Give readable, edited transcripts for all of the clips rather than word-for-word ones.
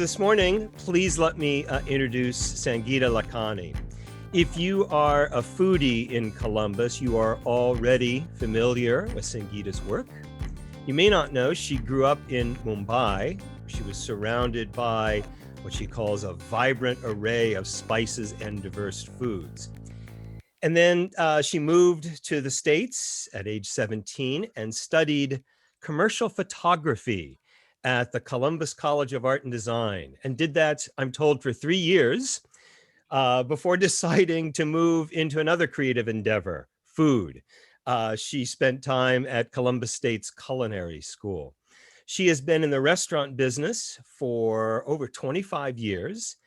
this morning, please let me introduce Sangeeta Lakhani. If you are a foodie in Columbus, you are already familiar with Sangeeta's work. You may not know she grew up in Mumbai. She was surrounded by what she calls a vibrant array of spices and diverse foods. And then she moved to the States at age 17 and studied commercial photography at the Columbus College of Art and Design, and did that, I'm told, for 3 years before deciding to move into another creative endeavor, food. She spent time at Columbus State's Culinary School. She has been in the restaurant business for over 25 years,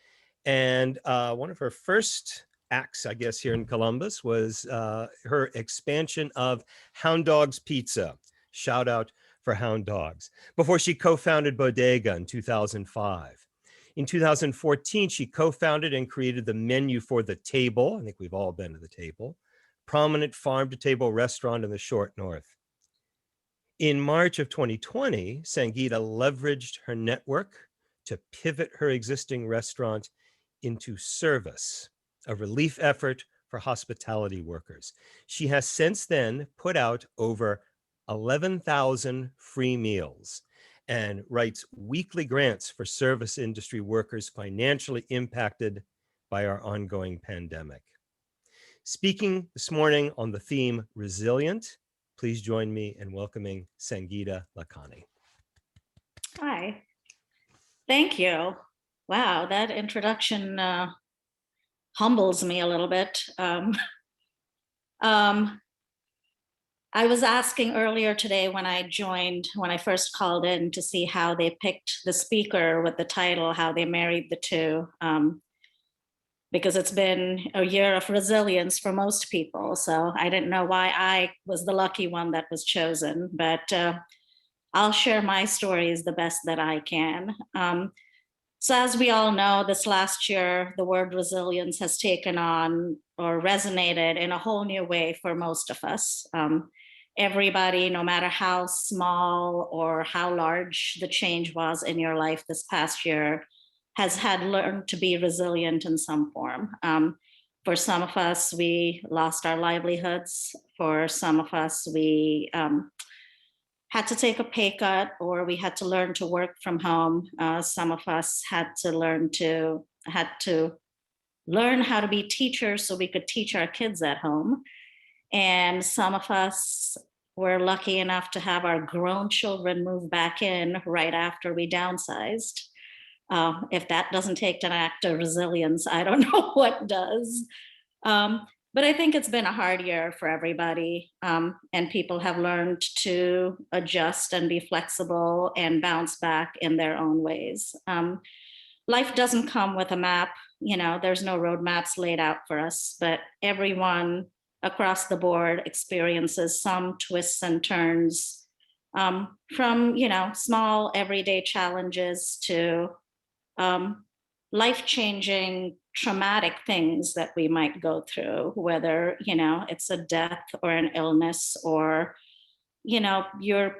and one of her first acts, I guess, here in Columbus was her expansion of Hound Dogs Pizza. Shout out for Hound Dogs, before she co-founded Bodega in 2005. In 2014, she co-founded and created the menu for The Table. I think we've all been to The Table, prominent farm-to-table restaurant in the short north. In March of 2020, Sangeeta leveraged her network to pivot her existing restaurant into service, a relief effort for hospitality workers. She has since then put out over 11,000 free meals and writes weekly grants for service industry workers financially impacted by our ongoing pandemic. Speaking this morning on the theme Resilient, please join me in welcoming Sangeeta Lakhani. Hi, thank you. Wow, that introduction humbles me a little bit. I was asking earlier today when I first called in to see how they picked the speaker with the title, how they married the two, because it's been a year of resilience for most people. So I didn't know why I was the lucky one that was chosen, but I'll share my stories the best that I can. So as we all know, this last year, the word resilience has taken on or resonated in a whole new way for most of us. Everybody, no matter how small or how large the change was in your life this past year, has had learned to be resilient in some form. For some of us, we lost our livelihoods. For some of us, we had to take a pay cut, or we had to learn to work from home. Some of us had to learn how to be teachers so we could teach our kids at home. And some of us were lucky enough to have our grown children move back in right after we downsized. If that doesn't take an act of resilience, I don't know what does. But I think it's been a hard year for everybody, and people have learned to adjust and be flexible and bounce back in their own ways. Life doesn't come with a map, there's no roadmaps laid out for us, but everyone across the board experiences some twists and turns, from small everyday challenges to life-changing traumatic things that we might go through, whether it's a death or an illness, or you're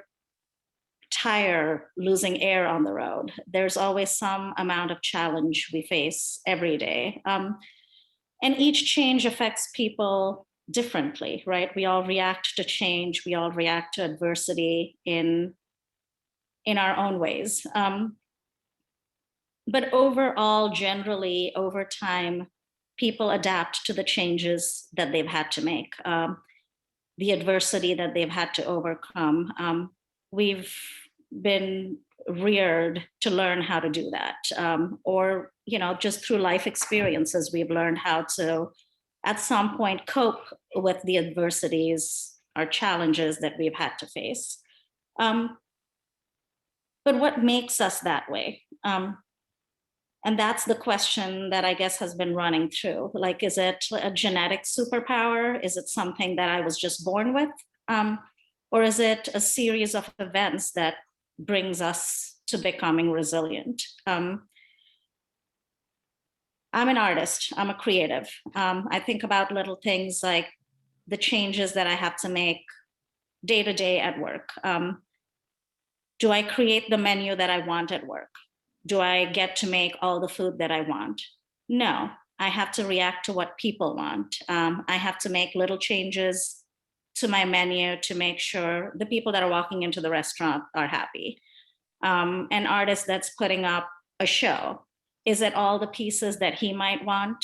tire losing air on the road. There's always some amount of challenge we face every day, and each change affects people differently, right? We all react to change. We all react to adversity in our own ways. But overall, generally, over time, people adapt to the changes that they've had to make, the adversity that they've had to overcome. We've been reared to learn how to do that, or just through life experiences, we've learned how to, at some point, cope with the adversities or challenges that we've had to face. But what makes us that way? And that's the question that I guess has been running through. Like, is it a genetic superpower? Is it something that I was just born with? Or is it a series of events that brings us to becoming resilient? I'm an artist, I'm a creative. I think about little things like the changes that I have to make day to day at work. Do I create the menu that I want at work? Do I get to make all the food that I want? No, I have to react to what people want. I have to make little changes to my menu to make sure the people that are walking into the restaurant are happy. An artist that's putting up a show, is it all the pieces that he might want?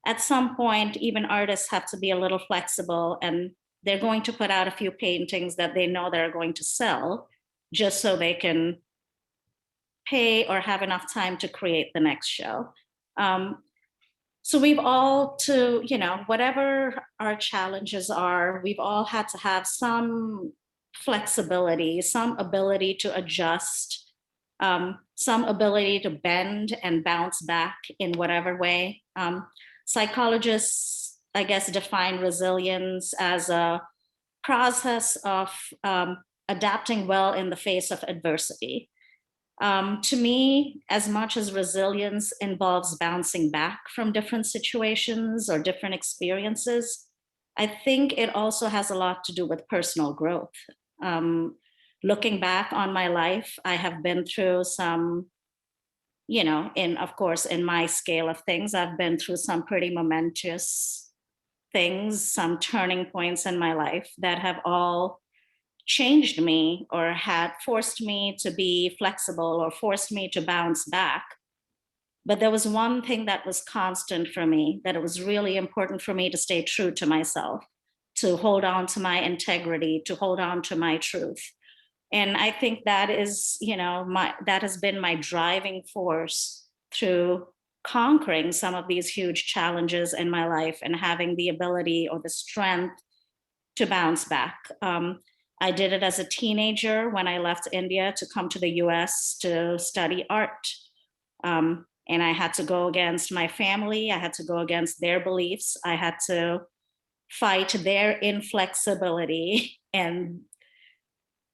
At some point, even artists have to be a little flexible, and they're going to put out a few paintings that they know they're going to sell just so they can pay or have enough time to create the next show. Um, so we've all to, whatever our challenges are, we've all had to have some flexibility, some ability to adjust, some ability to bend and bounce back in whatever way. Psychologists, I guess, define resilience as a process of adapting well in the face of adversity. To me, as much as resilience involves bouncing back from different situations or different experiences, I think it also has a lot to do with personal growth. Um, Looking back on my life, I have been through some, of course, in my scale of things, I've been through some pretty momentous things, some turning points in my life that have all changed me or had forced me to be flexible or forced me to bounce back. But there was one thing that was constant for me, that it was really important for me to stay true to myself, to hold on to my integrity, to hold on to my truth. And I think that is, that has been my driving force through conquering some of these huge challenges in my life and having the ability or the strength to bounce back. I did it as a teenager when I left India to come to the US to study art. And I had to go against my family. I had to go against their beliefs. I had to fight their inflexibility and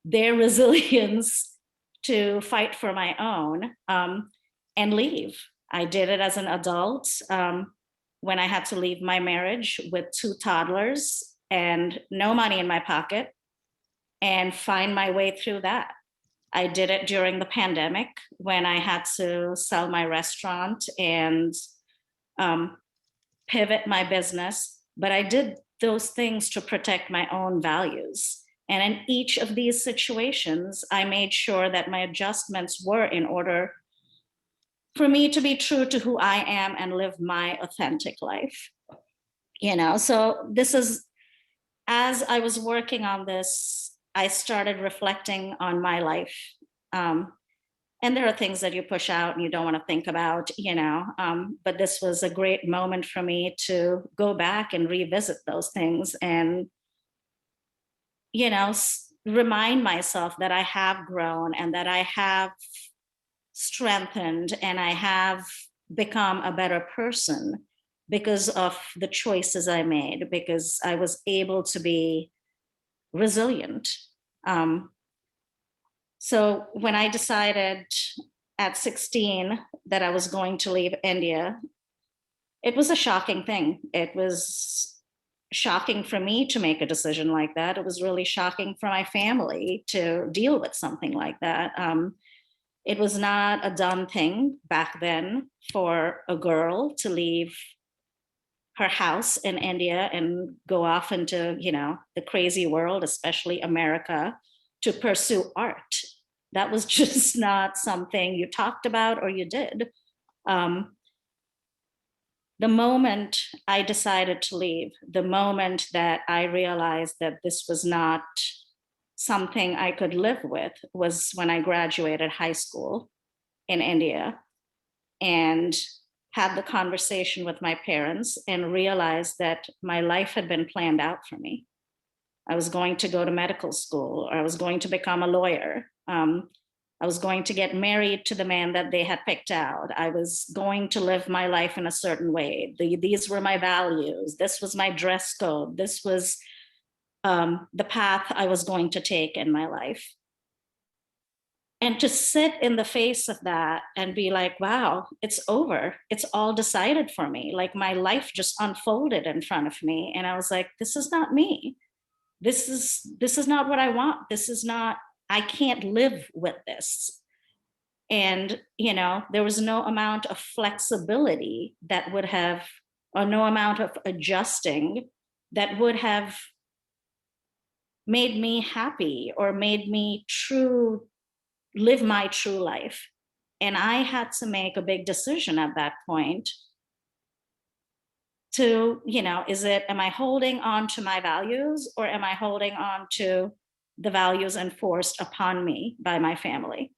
their resilience to fight for my own, and leave. I did it as an adult, when I had to leave my marriage with 2 toddlers and no money in my pocket, and find my way through that. I did it during the pandemic when I had to sell my restaurant and pivot my business. But I did those things to protect my own values. And in each of these situations, I made sure that my adjustments were in order for me to be true to who I am and live my authentic life. So this is, as I was working on this, I started reflecting on my life. And there are things that you push out and you don't want to think about, but this was a great moment for me to go back and revisit those things and, remind myself that I have grown and that I have strengthened and I have become a better person because of the choices I made, because I was able to be resilient. So when I decided at 16 that I was going to leave India, it was a shocking thing. It was shocking for me to make a decision like that. It was really shocking for my family to deal with something like that. It was not a done thing back then for a girl to leave her house in India and go off into, the crazy world, especially America, to pursue art. That was just not something you talked about or you did. The moment I decided to leave, the moment that I realized that this was not something I could live with, was when I graduated high school in India and had the conversation with my parents and realized that my life had been planned out for me. I was going to go to medical school, or I was going to become a lawyer. I was going to get married to the man that they had picked out. I was going to live my life in a certain way. These were my values. This was my dress code. This was the path I was going to take in my life. And to sit in the face of that and be like, wow, it's over. It's all decided for me. Like my life just unfolded in front of me. And I was like, this is not me. This is not what I want. This is not, I can't live with this. And, there was no amount of flexibility that would have, or no amount of adjusting that would have made me happy or made me live my true life. And I had to make a big decision at that point to, am I holding on to my values, or am I holding on to the values enforced upon me by my family?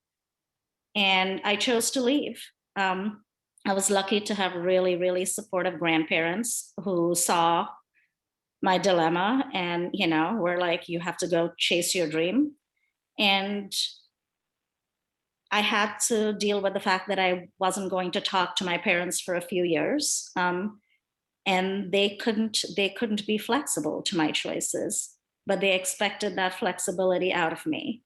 And I chose to leave. I was lucky to have really, really supportive grandparents who saw my dilemma and, were like, you have to go chase your dream. And I had to deal with the fact that I wasn't going to talk to my parents for a few years. And they couldn't be flexible to my choices, but they expected that flexibility out of me.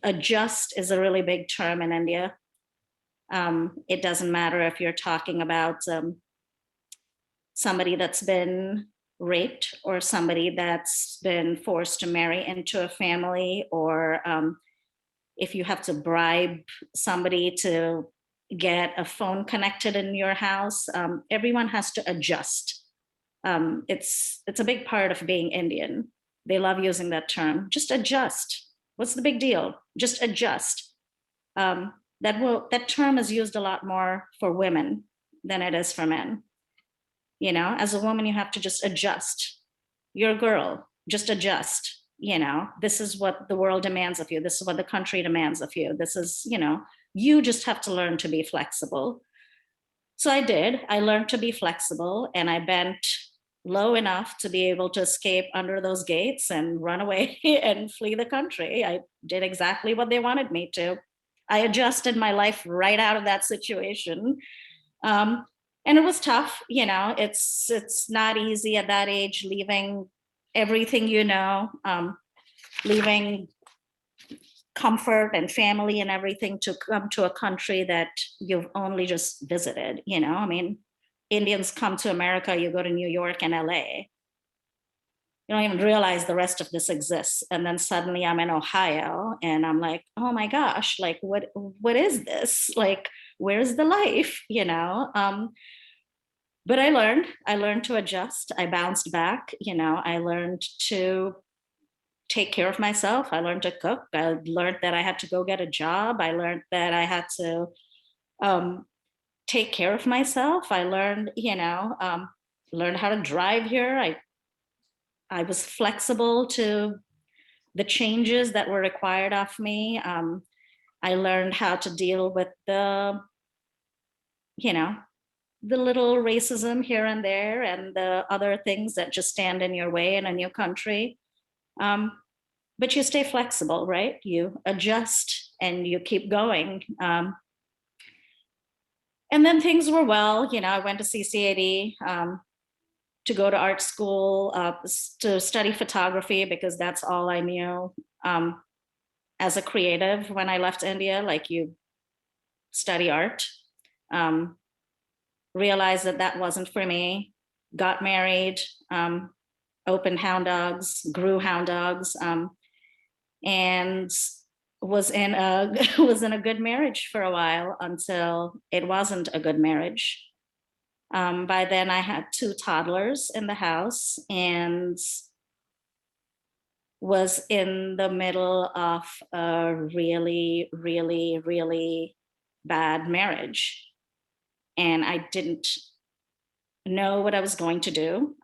Adjust is a really big term in India. It doesn't matter if you're talking about somebody that's been raped, or somebody that's been forced to marry into a family, or if you have to bribe somebody to get a phone connected in your house. Everyone has to adjust. It's a big part of being Indian. They love using that term. Just adjust. What's the big deal? Just adjust. That term is used a lot more for women than it is for men. As a woman, you have to just adjust. You're a girl, just adjust. This is what the world demands of you. This is what the country demands of you. This is, you just have to learn to be flexible. So I did. I learned to be flexible, and I bent low enough to be able to escape under those gates and run away and flee the country. I did exactly what they wanted me to. I adjusted my life right out of that situation. And it was tough. It's not easy at that age, leaving everything, leaving comfort and family and everything to come to a country that you've only just visited. Indians come to America, you go to New York and LA. You don't even realize the rest of this exists. And then suddenly I'm in Ohio and I'm like, oh my gosh, like what is this? Like, where's the life? But I learned to adjust. I bounced back. I learned to take care of myself. I learned to cook. I learned that I had to go get a job. I learned that I had to take care of myself. I learned, learned how to drive here. I was flexible to the changes that were required of me. I learned how to deal with the little racism here and there, and the other things that just stand in your way in a new country. But you stay flexible, right? You adjust and you keep going. And then things were well. I went to CCAD to go to art school, to study photography, because that's all I knew as a creative when I left India. Like, you study art. Realized that wasn't for me. Got married, opened hound dogs, grew hound dogs, and was in a good marriage for a while, until it wasn't a good marriage. By then I had 2 toddlers in the house and was in the middle of a really, really, really bad marriage. And I didn't know what I was going to do,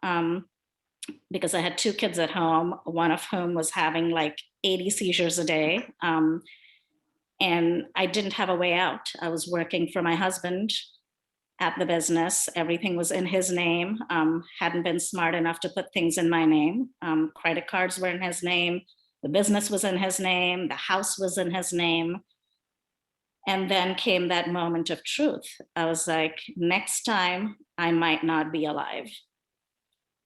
because I had 2 kids at home, one of whom was having like 80 seizures a day. And I didn't have a way out. I was working for my husband at the business. Everything was in his name. Hadn't been smart enough to put things in my name. Credit cards were in his name. The business was in his name. The house was in his name. And then came that moment of truth. I was like, next time I might not be alive.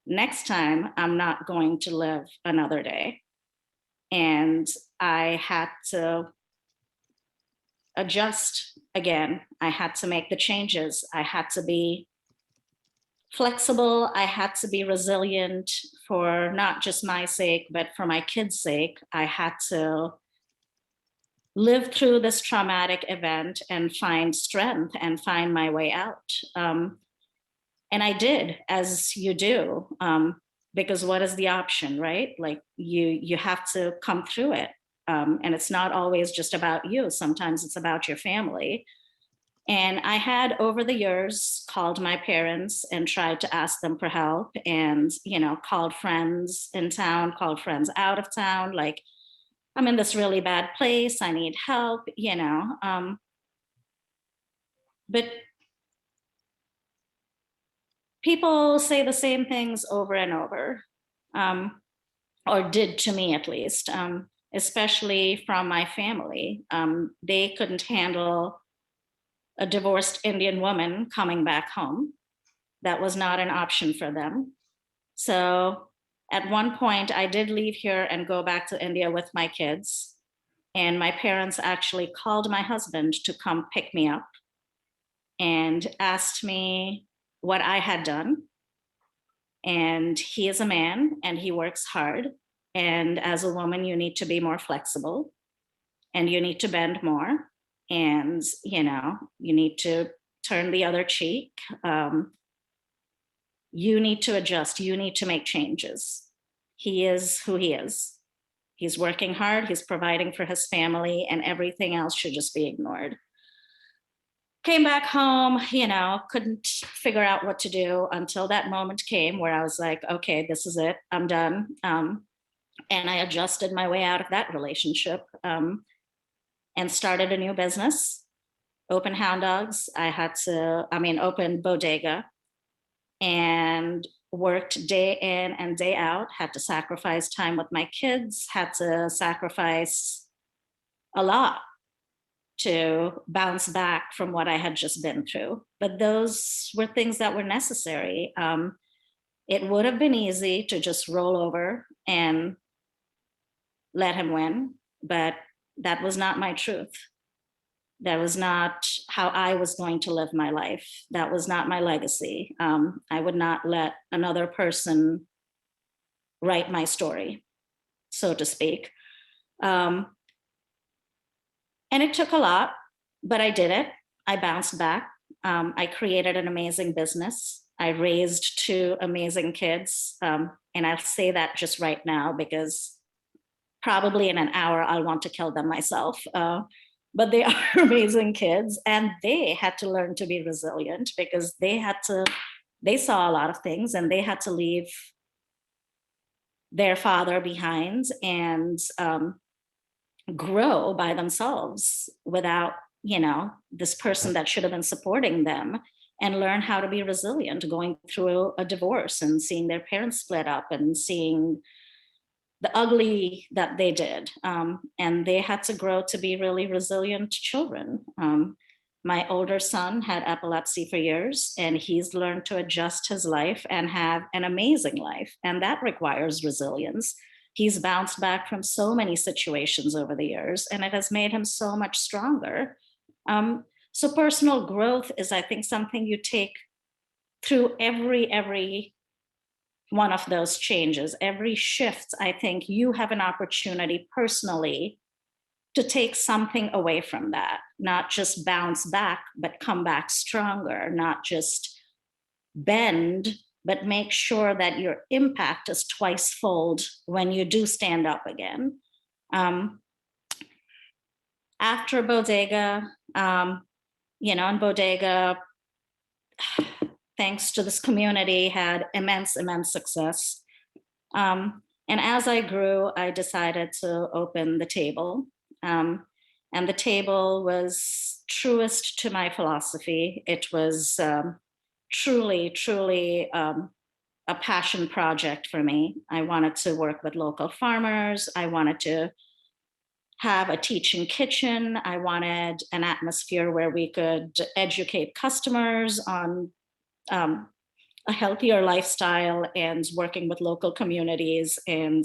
Next time I'm not going to live another day. And I had to adjust again. I had to make the changes. I had to be flexible. I had to be resilient, for not just my sake, but for my kids' sake. I had to live through this traumatic event and find strength and find my way out. And I did, as you do, because what is the option, right? Like you have to come through it. And it's not always just about you. Sometimes it's about your family. And I had over the years called my parents and tried to ask them for help, and, called friends in town, called friends out of town, like, I'm in this really bad place, I need help. But people say the same things over and over, or did to me at least, especially from my family. They couldn't handle a divorced Indian woman coming back home. That was not an option for them. So at one point, I did leave here and go back to India with my kids. And my parents actually called my husband to come pick me up and asked me what I had done. And he is a man and he works hard. And as a woman, you need to be more flexible and you need to bend more. And, you need to turn the other cheek. You need to adjust. You need to make changes. He is who he is. He's working hard. He's providing for his family, and everything else should just be ignored. Came back home, couldn't figure out what to do until that moment came where I was like, okay, this is it. I'm done. And I adjusted my way out of that relationship, and started a new business, open hound dogs. Open bodega, and worked day in and day out, had to sacrifice time with my kids, had to sacrifice a lot to bounce back from what I had just been through. But those were things that were necessary. It would have been easy to just roll over and let him win, but that was not my truth. That was not how I was going to live my life. That was not my legacy. I would not let another person write my story, so to speak. And it took a lot, but I did it. I bounced back. I created an amazing business. I raised two amazing kids. And I'll say that just right now because probably in an hour I'll want to kill them myself. But they are amazing kids, and they had to learn to be resilient because they saw a lot of things and they had to leave their father behind and grow by themselves without, this person that should have been supporting them, and learn how to be resilient going through a divorce and seeing their parents split up and seeing the ugly that they did. And they had to grow to be really resilient children. My older son had epilepsy for years, and he's learned to adjust his life and have an amazing life. And that requires resilience. He's bounced back from so many situations over the years, and it has made him so much stronger. So personal growth is, I think, something you take through every one of those changes, every shift. I think you have an opportunity personally to take something away from that, not just bounce back, but come back stronger, not just bend, but make sure that your impact is twice fold when you do stand up again. After bodega, and bodega, thanks to this community, had immense success. And as I grew, I decided to open the table. And the table was truest to my philosophy. It was truly a passion project for me. I wanted to work with local farmers. I wanted to have a teaching kitchen. I wanted an atmosphere where we could educate customers on a healthier lifestyle and working with local communities. And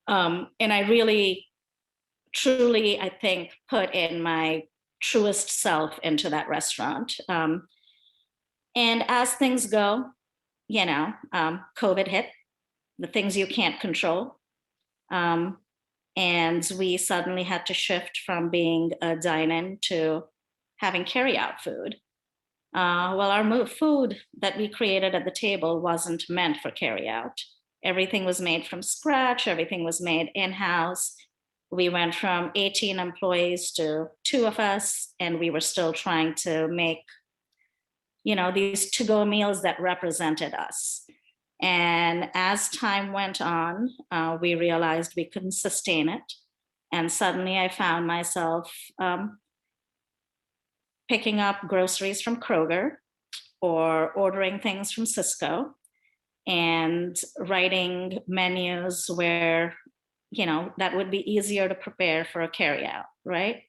I really, truly, I think, put in my truest self into that restaurant. And as things go, COVID hit, the things you can't control. And we suddenly had to shift from being a dine-in to having carry-out food. Well, our food that we created at the table wasn't meant for carry-out. Everything was made from scratch. Everything was made in-house. We went from 18 employees to 2 of us, and we were still trying to make, these to-go meals that represented us. And as time went on, we realized we couldn't sustain it. And suddenly I found myself picking up groceries from Kroger or ordering things from Cisco and writing menus where, that would be easier to prepare for a carryout, right?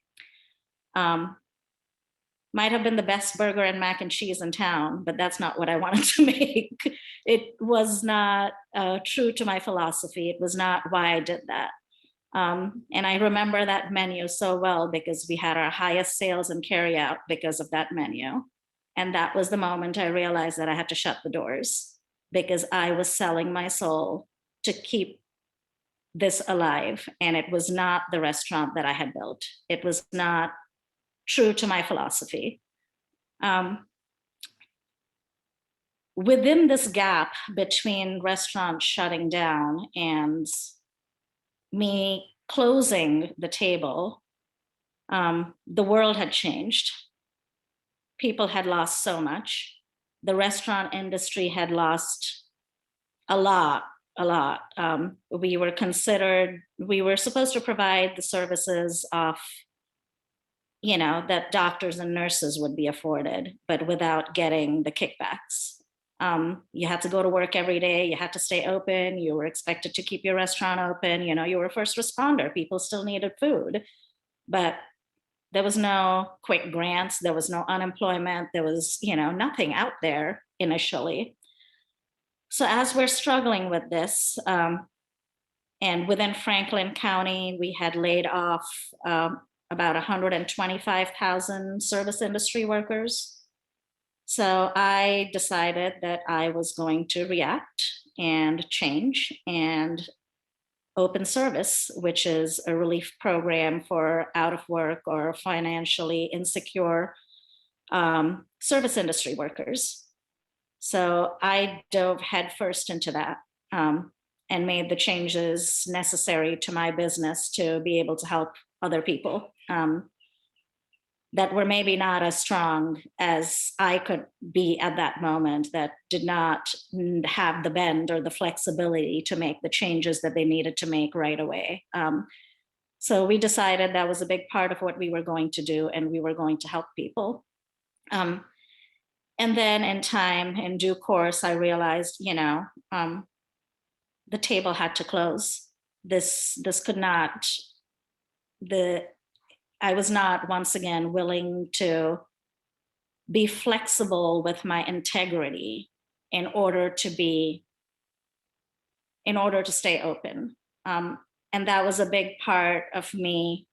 Might have been the best burger and mac and cheese in town, but that's not what I wanted to make. It was not true to my philosophy. It was not why I did that. And I remember that menu so well because we had our highest sales in carryout because of that menu. And that was the moment I realized that I had to shut the doors because I was selling my soul to keep this alive. And it was not the restaurant that I had built. It was not true to my philosophy. Within this gap between restaurants shutting down and me closing the table, the world had changed. People had lost so much. The restaurant industry had lost a lot. We were supposed to provide the services of, that doctors and nurses would be afforded, but without getting the kickbacks. You had to go to work every day. You had to stay open. You were expected to keep your restaurant open. You were a first responder. People still needed food, but there was no quick grants. There was no unemployment. There was, nothing out there initially. So as we're struggling with this, and within Franklin County, we had laid off about 125,000 service industry workers. So I decided that I was going to react and change and open service, which is a relief program for out of work or financially insecure service industry workers. So I dove headfirst into that and made the changes necessary to my business to be able to help other people that were maybe not as strong as I could be at that moment, that did not have the bend or the flexibility to make the changes that they needed to make right away. So we decided that was a big part of what we were going to do, and we were going to help people. And then in due course, I realized, the table had to close. This could not, I was not, once again, willing to be flexible with my integrity in order to stay open. And that was a big part of me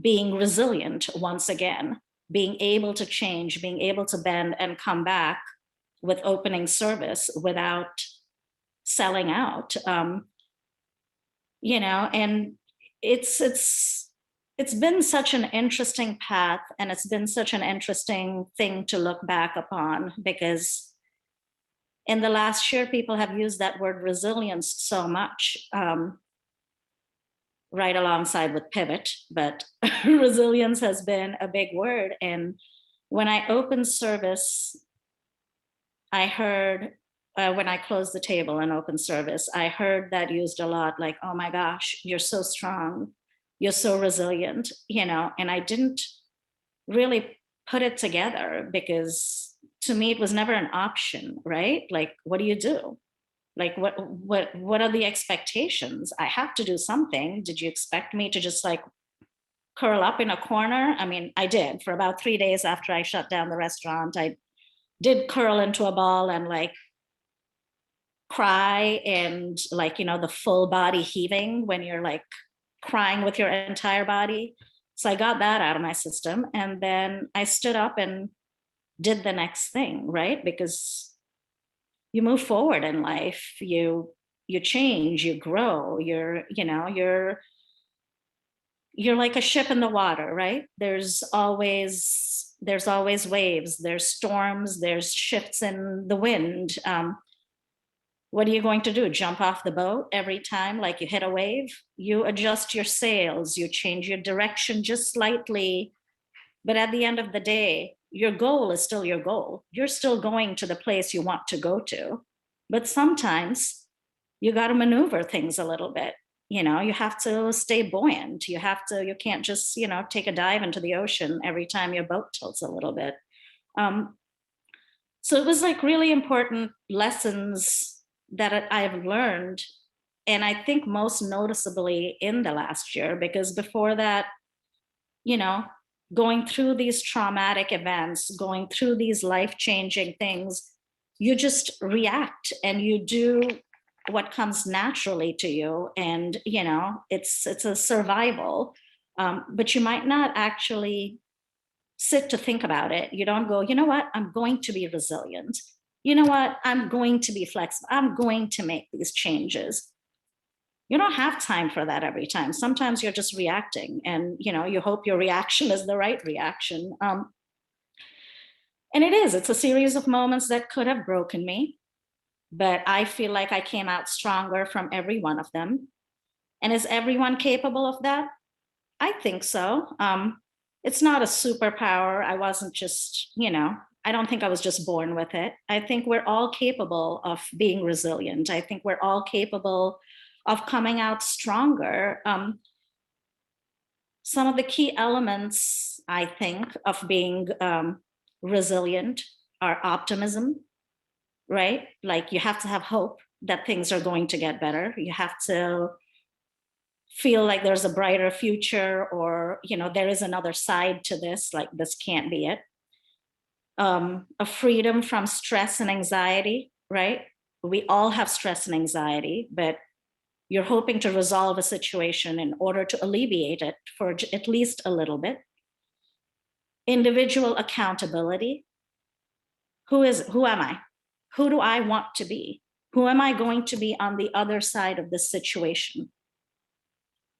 being resilient once again, being able to change, being able to bend and come back with opening service without selling out. And it's been such an interesting path, and it's been such an interesting thing to look back upon, because in the last year, people have used that word resilience so much, right alongside with pivot, but resilience has been a big word. And when I opened service, I heard, when I closed the table and opened service, I heard that used a lot, like, oh my gosh, you're so strong. You're so resilient, and I didn't really put it together, because to me, it was never an option, right? Like, what do you do? Like, what are the expectations? I have to do something. Did you expect me to just like curl up in a corner? I mean, I did for about 3 days after I shut down the restaurant. I did curl into a ball and like cry, and like, the full body heaving when you're like crying with your entire body. So I got that out of my system, and then I stood up and did the next thing, right? Because you move forward in life, you you change, you grow, you're like a ship in the water, right? There's always waves, there's storms, there's shifts in the wind. What are you going to do? Jump off the boat every time like you hit a wave? You adjust your sails, you change your direction just slightly. But at the end of the day, your goal is still your goal. You're still going to the place you want to go to. But sometimes you got to maneuver things a little bit. You have to stay buoyant. You can't just, take a dive into the ocean every time your boat tilts a little bit. So it was like really important lessons that I've learned. And I think most noticeably in the last year, because before that, going through these traumatic events, going through these life-changing things, you just react and you do what comes naturally to you. And, it's a survival, but you might not actually sit to think about it. You don't go, you know what, I'm going to be resilient. You know what, I'm going to be flexible. I'm going to make these changes. You don't have time for that every time. Sometimes you're just reacting and, you hope your reaction is the right reaction. And it's a series of moments that could have broken me, but I feel like I came out stronger from every one of them. And is everyone capable of that? I think so. It's not a superpower. I wasn't just, I don't think I was just born with it. I think we're all capable of being resilient. I think we're all capable of coming out stronger. Some of the key elements, I think, of being resilient are optimism, right? Like you have to have hope that things are going to get better. You have to feel like there's a brighter future, or there is another side to this, like this can't be it. A freedom from stress and anxiety, right? We all have stress and anxiety, but you're hoping to resolve a situation in order to alleviate it for at least a little bit. Individual accountability. Who am I? Who do I want to be? Who am I going to be on the other side of this situation?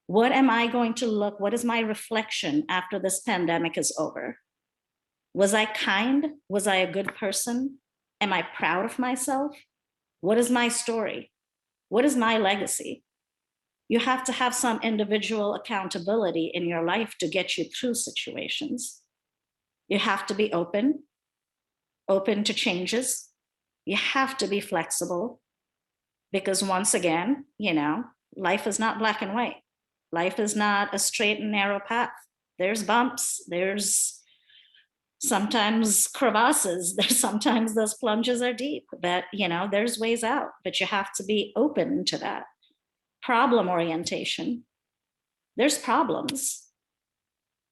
What am I going to look? What is my reflection after this pandemic is over? Was I kind? Was I a good person? Am I proud of myself? What is my story? What is my legacy? You have to have some individual accountability in your life to get you through situations. You have to be open to changes. You have to be flexible because once again, life is not black and white. Life is not a straight and narrow path. There's bumps, there's sometimes crevasses, there's sometimes those plunges are deep, but there's ways out, but you have to be open to that. Problem orientation. There's problems.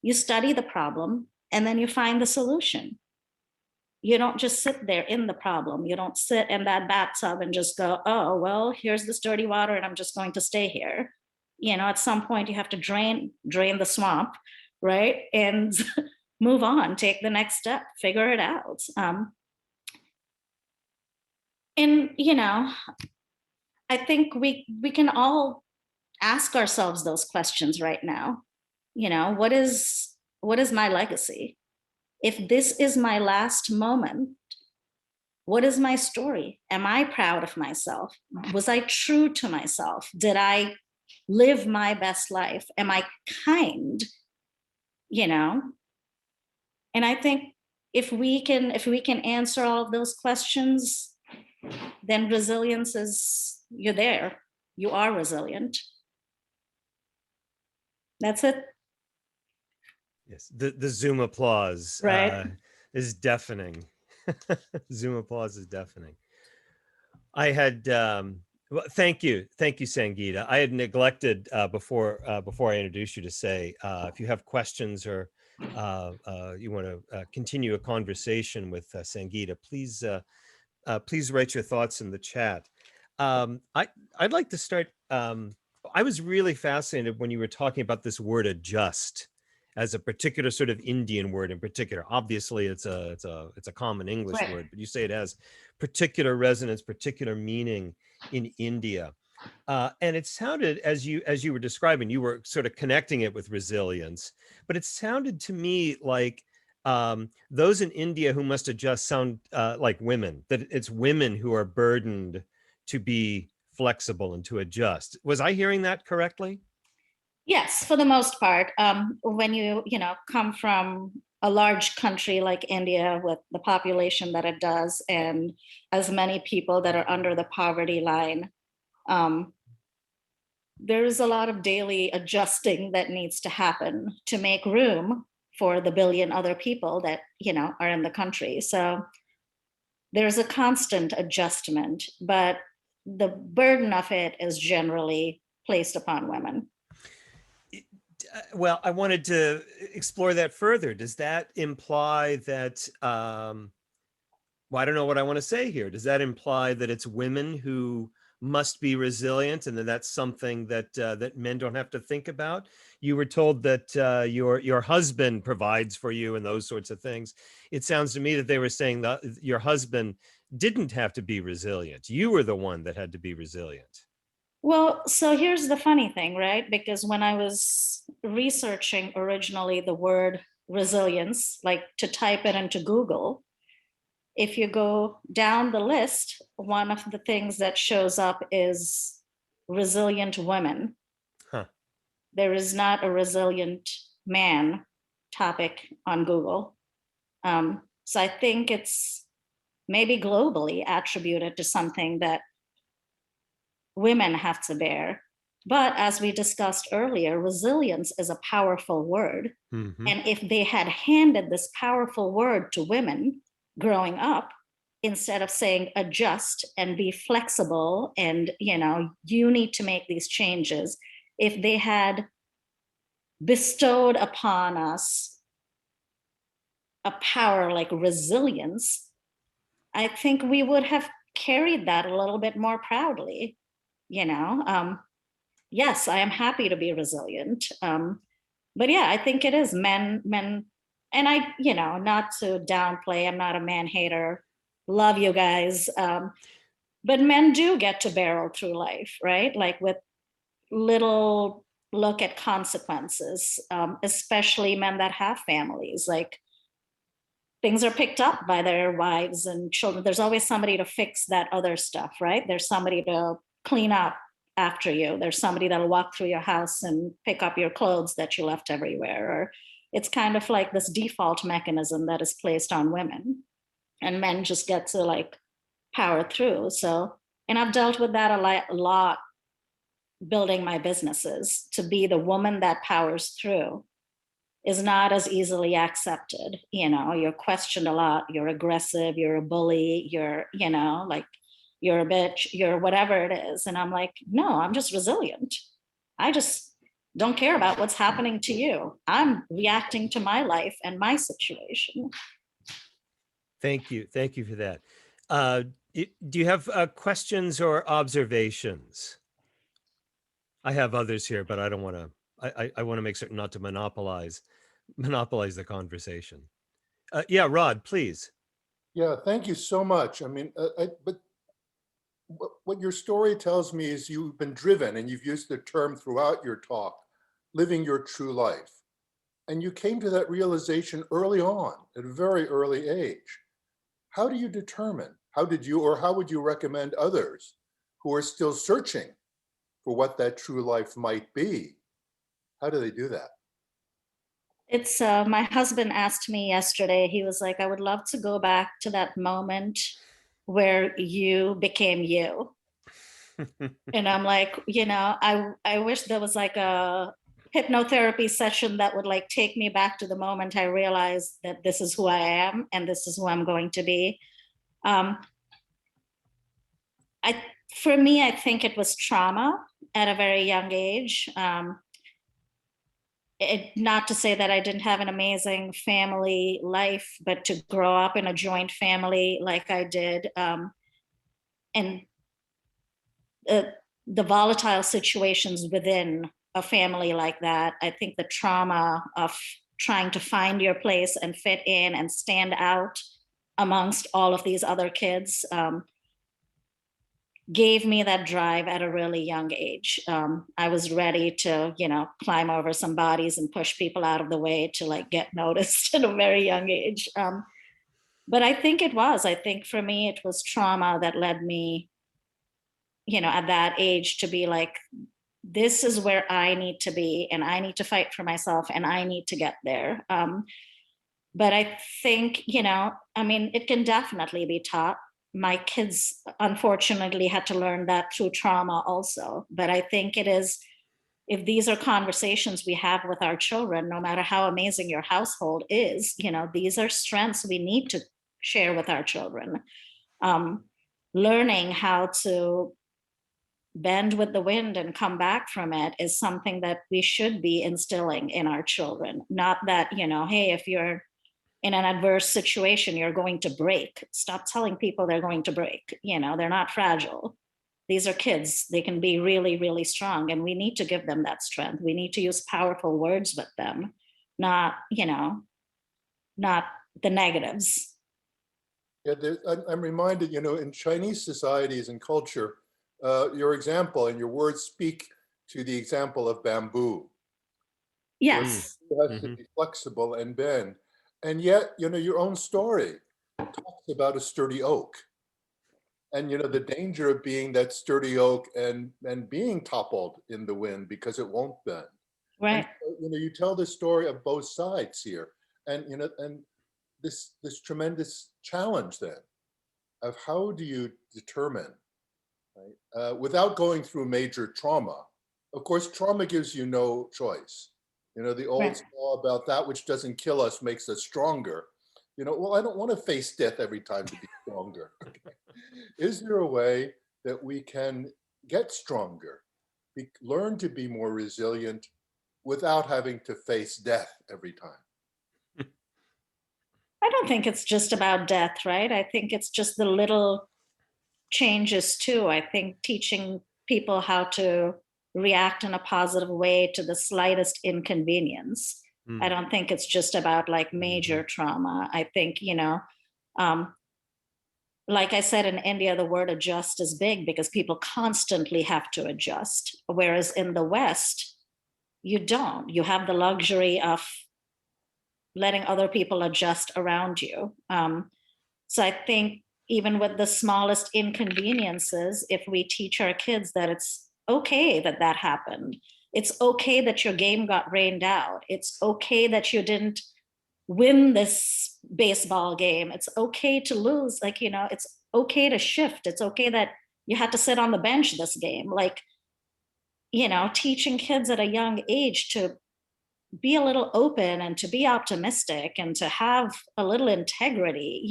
You study the problem and then you find the solution. You don't just sit there in the problem. You don't sit in that bathtub and just go, oh, well, here's this dirty water and I'm just going to stay here. At some point you have to drain the swamp, right? And move on, take the next step, figure it out. And, I think we can all ask ourselves those questions right now. What is my legacy? If this is my last moment, what is my story? Am I proud of myself? Was I true to myself? Did I live my best life? Am I kind? And I think if we can answer all of those questions, then resilience is, you're there. You are resilient. That's it. Yes, the Zoom applause is deafening. Zoom applause is deafening. I had well, thank you, Sangeeta. I had neglected before I introduced you to say if you have questions or you want to continue a conversation with Sangeeta, please write your thoughts in the chat. I'd like to start. I was really fascinated when you were talking about this word adjust as a particular sort of Indian word in particular. Obviously, it's a common English word, but you say it has particular resonance, particular meaning in India. And it sounded, as you were describing, you were sort of connecting it with resilience, but it sounded to me like those in India who must adjust sound like women, that it's women who are burdened to be flexible and to adjust. Was I hearing that correctly? Yes, for the most part. When you know, come from a large country like India with the population that it does and as many people that are under the poverty line, um, there's a lot of daily adjusting that needs to happen to make room for the billion other people that, you know, are in the country. So there's a constant adjustment, but the burden of it is generally placed upon women. Well, I wanted to explore that further. Does that imply that, well, I don't know what I want to say here. Does that imply that it's women who must be resilient, and that that's something that that men don't have to think about? You were told that your husband provides for you and those sorts of things. It sounds to me that they were saying that your husband didn't have to be resilient. You were the one that had to be resilient. Well, so here's the funny thing, right? Because when I was researching originally the word resilience, like to type it into Google, if you go down the list, one of the things that shows up is resilient women. Huh. There is not a resilient man topic on Google. So I think it's maybe globally attributed to something that women have to bear. But as we discussed earlier, resilience is a powerful word. Mm-hmm. And if they had handed this powerful word to women growing up, instead of saying adjust and be flexible and, you know, you need to make these changes, if they had bestowed upon us a power like resilience, I think we would have carried that a little bit more proudly, you know. Yes, I am happy to be resilient. But yeah, I think it is men, and I, you know, not to downplay, I'm not a man hater. Love you guys. But men do get to barrel through life, right? Like with little look at consequences, especially men that have families. Like things are picked up by their wives and children. There's always somebody to fix that other stuff, right? There's somebody to clean up after you. There's somebody that'll walk through your house and pick up your clothes that you left everywhere. Or it's kind of like this default mechanism that is placed on women, and men just get to like power through. So, and I've dealt with that a lot building my businesses. To be the woman that powers through is not as easily accepted. You know, you're questioned a lot. You're aggressive, you're a bully, you're, you know, like you're a bitch, you're whatever it is. And I'm like, no, I'm just resilient. I just don't care about what's happening to you. I'm reacting to my life and my situation. Thank you. Thank you for that. Uh, do you have questions or observations? I have others here, but I don't want to. I want to make certain not to monopolize the conversation. Yeah, Rod, please. Yeah, thank you so much. I mean, but what your story tells me is you've been driven, and you've used the term throughout your talk, living your true life. And you came to that realization early on, at a very early age. How do you determine? How did you, or how would you recommend others who are still searching for what that true life might be? How do they do that? It's my husband asked me yesterday, he was like, I would love to go back to that moment where you became you. And I'm like, you know, I wish there was like a hypnotherapy session that would like take me back to the moment I realized that this is who I am and this is who I'm going to be. Um, I for me, I think it was trauma at a very young age. Not to say that I didn't have an amazing family life, but to grow up in a joint family like I did, and uh, the volatile situations within a family like that, I think the trauma of trying to find your place and fit in and stand out amongst all of these other kids, gave me that drive at a really young age. I was ready to, climb over some bodies and push people out of the way to like get noticed at a very young age. But I think for me, it was trauma that led me, at that age to be like, this is where I need to be, and I need to fight for myself, and I need to get there. But I think, it can definitely be taught. My kids, unfortunately, had to learn that through trauma also. But I think it is, if these are conversations we have with our children, no matter how amazing your household is, these are strengths we need to share with our children. Learning how to bend with the wind and come back from it is something that we should be instilling in our children. Not that, hey, if you're in an adverse situation, you're going to break. Stop telling people they're going to break. They're not fragile. These are kids. They can be really, really strong, and we need to give them that strength. We need to use powerful words with them, not the negatives. Yeah, I'm reminded, in Chinese societies and culture, your example and your words speak to the example of bamboo. Yes. It has to be flexible and bend. And yet, your own story talks about a sturdy oak. And, the danger of being that sturdy oak and being toppled in the wind because it won't bend. Right. And, you tell the story of both sides here. And, and this tremendous challenge then of how do you determine, right, without going through major trauma. Of course, trauma gives you no choice. The old saw about that which doesn't kill us makes us stronger. Well, I don't want to face death every time to be stronger. Okay. Is there a way that we can get stronger, learn to be more resilient without having to face death every time? I don't think it's just about death, right? I think it's just the little changes too. I think teaching people how to react in a positive way to the slightest inconvenience. I don't think it's just about like major trauma. I think, like I said, in India, the word adjust is big because people constantly have to adjust. Whereas in the West, you don't. You have the luxury of letting other people adjust around you. So I think even with the smallest inconveniences, if we teach our kids that it's okay that happened, it's okay that your game got rained out, it's okay that you didn't win this baseball game, it's okay to lose, it's okay to shift, it's okay that you had to sit on the bench this game. Teaching kids at a young age to be a little open and to be optimistic and to have a little integrity,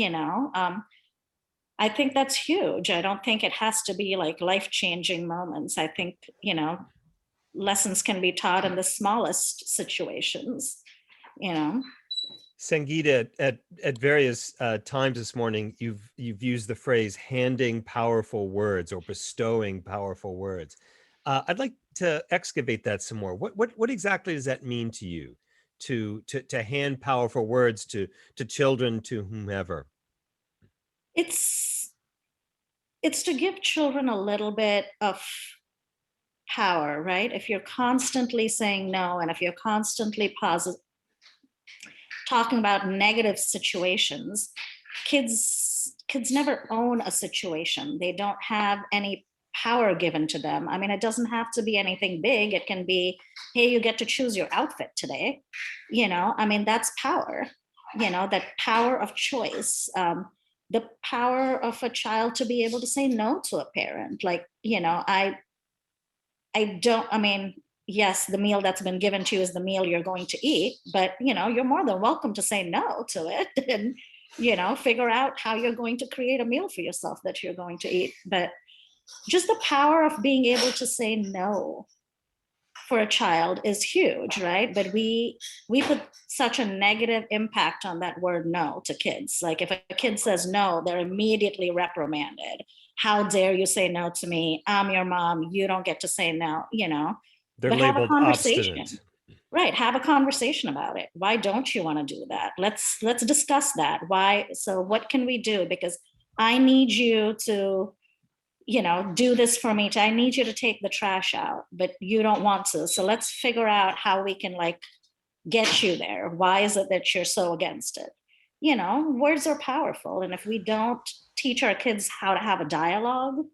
I think that's huge. I don't think it has to be like life-changing moments. I think, lessons can be taught in the smallest situations, Sangeeta, at various times this morning, you've used the phrase handing powerful words or bestowing powerful words. I'd like to excavate that some more. What exactly does that mean to you, to hand powerful words to children, to whomever? It's to give children a little bit of power, right? If you're constantly saying no, and if you're constantly talking about negative situations, kids never own a situation. They don't have any power given to them. I mean, it doesn't have to be anything big. It can be, hey, you get to choose your outfit today. That's power, that power of choice. The power of a child to be able to say no to a parent. Yes, the meal that's been given to you is the meal you're going to eat, but you're more than welcome to say no to it and figure out how you're going to create a meal for yourself that you're going to eat. But just the power of being able to say no for a child is huge, right? But we put such a negative impact on that word no to kids. Like if a kid says no, they're immediately reprimanded. How dare you say no to me? I'm your mom. You don't get to say no, They're but have a labeled conversation. obstinate. Right. Have a conversation about it. Why don't you want to do that? Let's discuss that. Why? So what can we do? Because I need you to do this for me. I need you to take the trash out, but you don't want to. So let's figure out how we can like get you there. Why is it that you're so against it? Words are powerful. And if we don't teach our kids how to have a dialogue,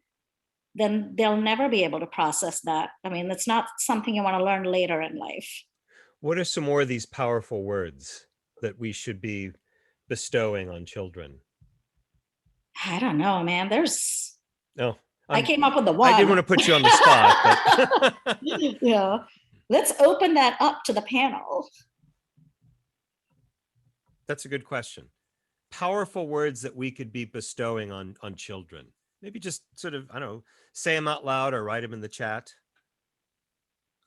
then they'll never be able to process that. I mean, it's not something you want to learn later in life. What are some more of these powerful words that we should be bestowing on children? I don't know, man. Oh, I came up with the I didn't one. want to put you on the spot, but Yeah. Let's open that up to the panel. that's a good question. Powerful words that we could be bestowing on children. Maybe just sort of, I don't know, say them out loud or write them in the chat.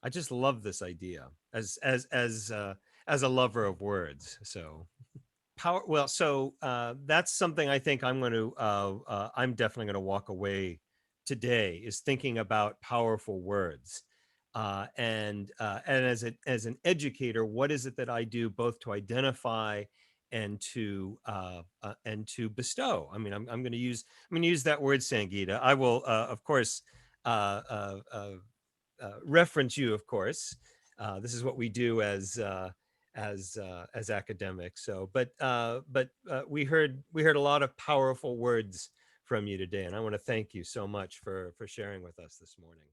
I just love this idea as a lover of words. So that's something I think I'm going to I'm definitely going to walk away today, is thinking about powerful words. And as an educator, what is it that I do both to identify and to bestow? I mean, I'm going to use that word, Sangeeta. I will of course reference you, of course. This is what we do as academics. So, but we heard a lot of powerful words from you today, and I want to thank you so much for sharing with us this morning.